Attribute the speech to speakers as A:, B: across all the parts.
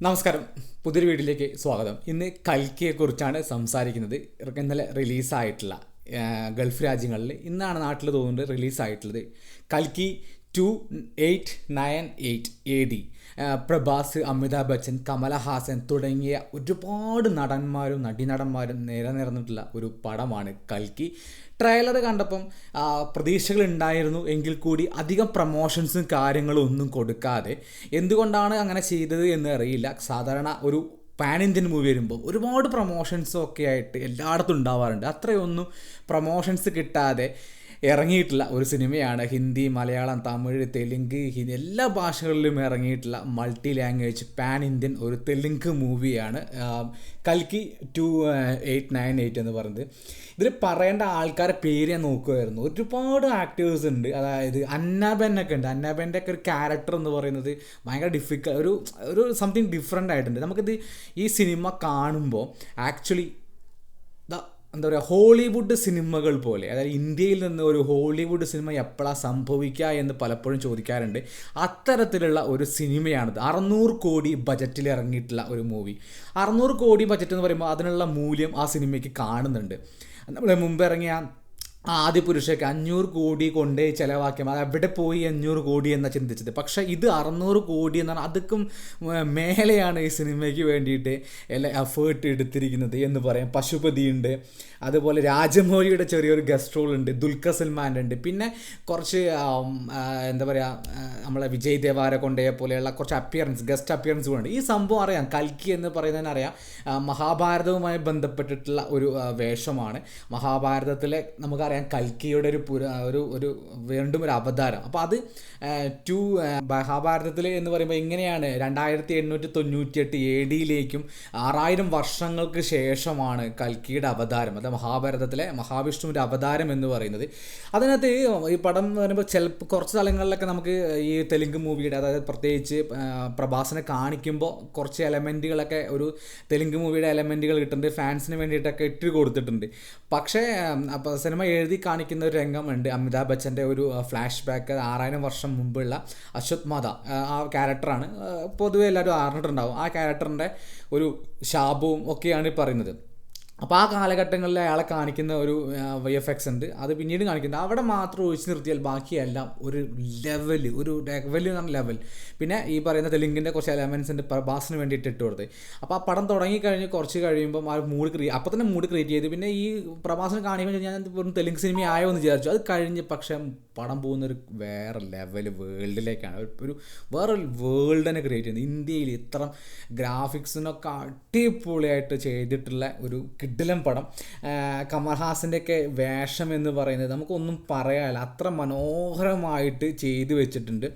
A: നമസ്കാരം, പുതിയൊരു വീഡിയോയിലേക്ക് സ്വാഗതം. ഇന്ന് കൽക്കിയെക്കുറിച്ചാണ് സംസാരിക്കുന്നത്. ഇന്നലെ റിലീസായിട്ടുള്ള ഗൾഫ് രാജ്യങ്ങളിൽ ഇന്നാണ് നാട്ടിൽ തോന്നുന്നത് റിലീസായിട്ടുള്ളത് കൽക്കി 2898 AD. പ്രഭാസ്, അമിതാഭ് ബച്ചൻ, കമലഹാസൻ തുടങ്ങിയ ഒരുപാട് നടന്മാരും നടീനടന്മാരും നിരന്നിരുന്നിട്ടുള്ള ഒരു പടമാണ് കൽക്കി. ട്രെയിലർ കണ്ടപ്പം പ്രതീക്ഷകളുണ്ടായിരുന്നു എങ്കിൽ കൂടി അധികം പ്രമോഷൻസും കാര്യങ്ങളും ഒന്നും കൊടുക്കാതെ എന്തുകൊണ്ടാണ് അങ്ങനെ ചെയ്തത് എന്ന് അറിയില്ല. സാധാരണ ഒരു പാൻ ഇന്ത്യൻ മൂവി വരുമ്പോൾ ഒരുപാട് പ്രമോഷൻസും ഒക്കെ ആയിട്ട് എല്ലായിടത്തും ഉണ്ടാവാറുണ്ട്. അത്രയൊന്നും പ്രമോഷൻസ് കിട്ടാതെ ഇറങ്ങിയിട്ടുള്ള ഒരു സിനിമയാണ്. ഹിന്ദി, മലയാളം, തമിഴ്, തെലുങ്ക്, എല്ലാ ഭാഷകളിലും ഇറങ്ങിയിട്ടുള്ള മൾട്ടി ലാംഗ്വേജ് പാൻ ഇന്ത്യൻ ഒരു തെലുങ്ക് മൂവിയാണ് കൽക്കി 2898 എന്ന് പറയുന്നത്. ഇതിൽ പറയേണ്ട ആൾക്കാരെ പേര് ഞാൻ നോക്കുമായിരുന്നു. ഒരുപാട് ആക്ടേഴ്സ് ഉണ്ട്. അതായത് അന്നാബെന്നൊക്കെ ഉണ്ട്. അന്നാബെൻ്റെ ഒക്കെ ഒരു ക്യാരക്ടർ എന്ന് പറയുന്നത് ഭയങ്കര ഒരു സംതിങ് ഡിഫറെൻ്റ് ആയിട്ടുണ്ട്. നമുക്കിത് ഈ സിനിമ കാണുമ്പോൾ ആക്ച്വലി എന്താ പറയുക, ഹോളിവുഡ് സിനിമകൾ പോലെ, അതായത് ഇന്ത്യയിൽ നിന്ന് ഒരു ഹോളിവുഡ് സിനിമ എപ്പോഴാണ് സംഭവിക്കുക എന്ന് പലപ്പോഴും ചോദിക്കാറുണ്ട്. അത്തരത്തിലുള്ള ഒരു സിനിമയാണിത്. 600 കോടി ബജറ്റിൽ ഇറങ്ങിയിട്ടുള്ള ഒരു മൂവി. 600 കോടി ബജറ്റ് എന്ന് പറയുമ്പോൾ അതിനുള്ള മൂല്യം ആ സിനിമയ്ക്ക് കാണുന്നുണ്ട്. നമ്മൾ മുമ്പ് ഇറങ്ങിയ ആദ്യ പുരുഷയ്ക്ക് 500 കോടി കൊണ്ടേ ചിലവാക്കിയാൽ അത് എവിടെ പോയി 500 കോടി എന്നാണ് ചിന്തിച്ചത്. പക്ഷേ ഇത് 600 കോടി എന്നാണ്. അതുക്കും മേലെയാണ് ഈ സിനിമയ്ക്ക് വേണ്ടിയിട്ട് എല്ലാ എഫേർട്ട് എടുത്തിരിക്കുന്നത് എന്ന് പറയാം. പശുപതി ഉണ്ട്, അതുപോലെ രാജമൗലിയുടെ ചെറിയൊരു ഗസ്റ്റ് റോൾ ഉണ്ട്, ദുൽഖർ സൽമാൻ്റെ ഉണ്ട്, പിന്നെ കുറച്ച് എന്താ പറയുക, നമ്മളെ വിജയ് ദേവാര കൊണ്ടയെ പോലെയുള്ള കുറച്ച് ഗസ്റ്റ് അപ്പിയറൻസ് ഉണ്ട്. ഈ സംഭവം അറിയാം, കൽക്കി എന്ന് പറയുന്നതിനറിയാം. മഹാഭാരതവുമായി ബന്ധപ്പെട്ടിട്ടുള്ള ഒരു വേഷമാണ്. മഹാഭാരതത്തിലെ നമുക്കറിയാം കൽക്കിയുടെ ഒരു വീണ്ടും ഒരു അവതാരം. അപ്പോൾ അത് മഹാഭാരതത്തിൽ എന്ന് പറയുമ്പോൾ എങ്ങനെയാണ് 2898 AD 6000 വർഷങ്ങൾക്ക് ശേഷമാണ് കൽക്കിയുടെ അവതാരം. അത് മഹാഭാരതത്തിലെ മഹാവിഷ്ണുവിൻ്റെ അവതാരം എന്ന് പറയുന്നത്. അതിനകത്ത് ഈ പടം എന്ന് പറയുമ്പോൾ ചിലപ്പോൾ കുറച്ച് സ്ഥലങ്ങളിലൊക്കെ നമുക്ക് ഈ തെലുങ്ക് മൂവിയുടെ, അതായത് പ്രത്യേകിച്ച് പ്രഭാസിനെ കാണിക്കുമ്പോൾ കുറച്ച് എലമെൻറ്റുകളൊക്കെ, ഒരു തെലുങ്ക് മൂവിയുടെ എലമെൻറ്റുകൾ കിട്ടുന്നുണ്ട്, ഫാൻസിന് വേണ്ടിയിട്ടൊക്കെ ഇട്ട് കൊടുത്തിട്ടുണ്ട്. പക്ഷേ അപ്പോൾ സിനിമ എഴുതി കാണിക്കുന്ന ഒരു രംഗമുണ്ട്. അമിതാഭ് ബച്ചൻ്റെ ഒരു ഫ്ലാഷ് ബാക്ക്, 6000 വർഷം മുമ്പുള്ള അശ്വത്ഥമാത ആ ക്യാരക്ടറാണ്. പൊതുവെ എല്ലാവരും അറിഞ്ഞിട്ടുണ്ടാവും. ആ ക്യാരക്ടറിൻ്റെ ഒരു ശാപവും ഒക്കെയാണ് പറയുന്നത്. അപ്പോൾ ആ കാലഘട്ടങ്ങളിൽ അയാളെ കാണിക്കുന്ന ഒരു VFX ഉണ്ട്. അത് പിന്നീട് കാണിക്കുന്നത് അവിടെ മാത്രം ഒഴിച്ച് നിർത്തിയാൽ ബാക്കിയെല്ലാം ഒരു ലെവൽ എന്നാണ് ലെവൽ. പിന്നെ ഈ പറയുന്ന തെലുങ്കിൻ്റെ കുറച്ച് എലമെൻസിൻ്റെ പ്രഭാസിന് വേണ്ടിയിട്ട് ഇട്ട് കൊടുത്ത്. അപ്പോൾ ആ പടം തുടങ്ങിക്കഴിഞ്ഞ് കുറച്ച് കഴിയുമ്പോൾ ആ അപ്പോൾ തന്നെ മൂഡ് ക്രിയേറ്റ് ചെയ്ത് പിന്നെ ഈ പ്രഭാസിനെ കാണിക്കുമ്പോൾ ഞാൻ വെറും തെലുങ്ക് സിനിമ ആയോ എന്ന് വിചാരിച്ചു. അത് കഴിഞ്ഞ് പക്ഷേ പടം പോകുന്നൊരു വേറെ ലെവൽ വേൾഡിലേക്കാണ്. വേറൊരു വേൾഡ് തന്നെ ക്രിയേറ്റ് ചെയ്യുന്നത്. ഇന്ത്യയിൽ ഇത്ര ഗ്രാഫിക്സിനൊക്കെ അടിപൊളിയായിട്ട് ചെയ്തിട്ടുള്ള ഒരു കിടിലൻ പടം. കമൽഹാസൻ്റെയൊക്കെ വേഷം എന്ന് പറയുന്നത് നമുക്കൊന്നും പറയാനില്ല, അത്ര മനോഹരമായിട്ട് ചെയ്തു വെച്ചിട്ടുണ്ട്.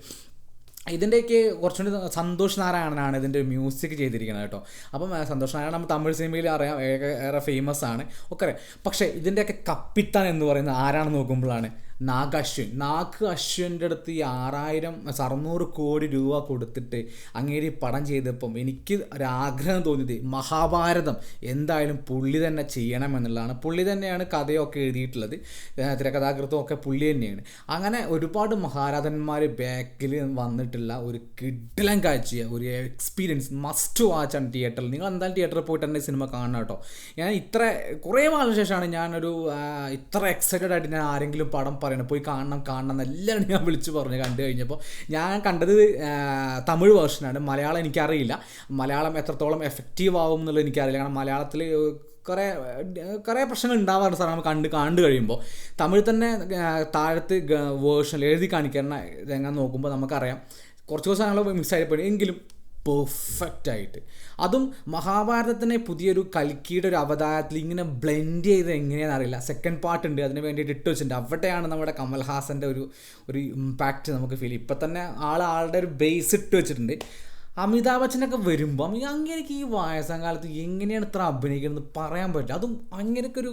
A: ഇതിൻ്റെയൊക്കെ കുറച്ചുകൂടി സന്തോഷ് നാരായണനാണ് ഇതിൻ്റെ മ്യൂസിക് ചെയ്തിരിക്കുന്നത് കേട്ടോ. അപ്പം സന്തോഷ് നാരായണൻ നമ്മൾ തമിഴ് സിനിമയിൽ അറിയാം, ഏറെ ഫേമസ് ആണ് ഒക്കെ അറിയാം. പക്ഷേ ഇതിൻ്റെയൊക്കെ കപ്പിത്താൻ എന്ന് പറയുന്നത് ആരാണെന്ന് നോക്കുമ്പോഴാണ് നാഗ് അശ്വിൻ്റെ അടുത്ത് ഈ 600 കോടി രൂപ കൊടുത്തിട്ട് അങ്ങേരി പടം ചെയ്തപ്പം എനിക്ക് ഒരാഗ്രഹം തോന്നിയത് മഹാഭാരതം എന്തായാലും പുള്ളി തന്നെ ചെയ്യണമെന്നുള്ളതാണ്. പുള്ളി തന്നെയാണ് കഥയൊക്കെ എഴുതിയിട്ടുള്ളത്, തിരക്കഥാകൃത്തും ഒക്കെ പുള്ളി തന്നെയാണ്. അങ്ങനെ ഒരുപാട് മഹാരാജന്മാർ ബാക്കിൽ വന്നിട്ടുള്ള ഒരു കിടിലൻ കാഴ്ച, ഒരു എക്സ്പീരിയൻസ് മസ്റ്റ് വാച്ചാണ് തിയേറ്ററിൽ. നിങ്ങൾ എന്തായാലും തിയേറ്ററിൽ പോയിട്ട് തന്നെ സിനിമ കാണണം കേട്ടോ. ഞാൻ കുറേ നാളിന് ശേഷമാണ് ഞാനൊരു ഇത്ര എക്സൈറ്റഡ് ആയിട്ട് ഞാൻ ആരെങ്കിലും പടം പറയണം പോയി കാണണം എല്ലാം ഞാൻ വിളിച്ച് പറഞ്ഞു. കണ്ടു കഴിഞ്ഞപ്പോൾ ഞാൻ കണ്ടത് തമിഴ് വേർഷനാണ്. മലയാളം എനിക്കറിയില്ല. മലയാളം എത്രത്തോളം എഫക്റ്റീവ് ആവും എന്നുള്ളത് എനിക്കറിയില്ല. കാരണം മലയാളത്തിൽ കുറേ പ്രശ്നങ്ങൾ ഉണ്ടാവാറുണ്ട് സാർ നമ്മൾ കണ്ടു കഴിയുമ്പോൾ. തമിഴ് തന്നെ താഴത്ത് വേർഷനിൽ എഴുതി കാണിക്കുന്ന രംഗം നോക്കുമ്പോൾ നമുക്കറിയാം കുറച്ച് ദിവസങ്ങൾ മിസ്സായി പോയി, എങ്കിലും പെർഫെക്റ്റായിട്ട്. അതും മഹാഭാരതത്തിനെ പുതിയൊരു കൽക്കിയുടെ ഒരു അവതാരത്തിൽ ഇങ്ങനെ ബ്ലെൻഡ് ചെയ്ത് എങ്ങനെയാണെന്ന് അറിയില്ല. സെക്കൻഡ് പാർട്ട് ഉണ്ട്, അതിന് വേണ്ടിയിട്ട് ഇട്ട് വെച്ചിട്ടുണ്ട്. അവിടെയാണ് നമ്മുടെ കമൽഹാസൻ്റെ ഒരു ഇമ്പാക്റ്റ് നമുക്ക് ഫീൽ. ഇപ്പം തന്നെ ആളുടെ ഒരു ബേസ് ഇട്ട് വെച്ചിട്ടുണ്ട്. അമിതാഭ് ബച്ചനൊക്കെ വരുമ്പം അങ്ങനെയൊക്കെ ഈ വയസ്സാം കാലത്ത് എങ്ങനെയാണ് ഇത്ര അഭിനയിക്കുന്നത് പറയാൻ പറ്റില്ല. അതും അങ്ങനെയൊക്കെ ഒരു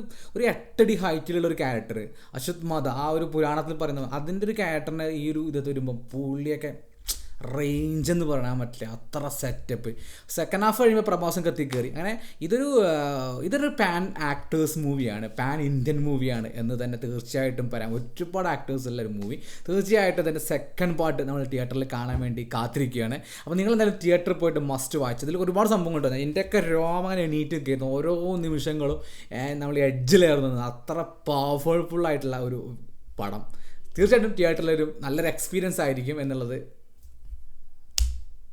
A: 8 അടി ഹൈറ്റിലുള്ള ഒരു ക്യാരക്ടർ, അശ്വത്ഥമാത ആ ഒരു പുരാണത്തിൽ പറയുന്നത്, അതിൻ്റെ ഒരു ക്യാരക്ടറിനെ ഈ ഒരു ഇത് വരുമ്പം പുള്ളിയൊക്കെ റേഞ്ച് എന്ന് പറയാൻ പറ്റില്ല, അത്ര സെറ്റപ്പ്. സെക്കൻഡ് ഹാഫ് കഴിയുമ്പോൾ പ്രഭാസം കത്തി കയറി. അങ്ങനെ ഇതൊരു പാൻ ആക്ടേഴ്സ് മൂവിയാണ്, പാൻ ഇന്ത്യൻ മൂവിയാണ് എന്ന് തന്നെ തീർച്ചയായിട്ടും പറയാം. ഒരുപാട് ആക്ടേഴ്സ് ഉള്ള ഒരു മൂവി. തീർച്ചയായിട്ടും അതിൻ്റെ സെക്കൻഡ് പാർട്ട് നമ്മൾ തിയേറ്ററിൽ കാണാൻ വേണ്ടി കാത്തിരിക്കുകയാണ്. അപ്പോൾ നിങ്ങൾ എന്തായാലും തിയേറ്ററിൽ പോയിട്ട് മസ്റ്റ് വാച്ച്. ഇതിൽ ഒരുപാട് സംഭവങ്ങൾ ഉണ്ട്. എൻ്റെയൊക്കെ രോമം എണീറ്റ് കയറുന്നു, ഓരോ നിമിഷങ്ങളും നമ്മൾ എഡ്ജിലായിരുന്നു. അത്ര പവർഫുള്ളായിട്ടുള്ള ഒരു പടം. തീർച്ചയായിട്ടും തിയേറ്ററിലൊരു നല്ലൊരു എക്സ്പീരിയൻസ് ആയിരിക്കും എന്നുള്ളത്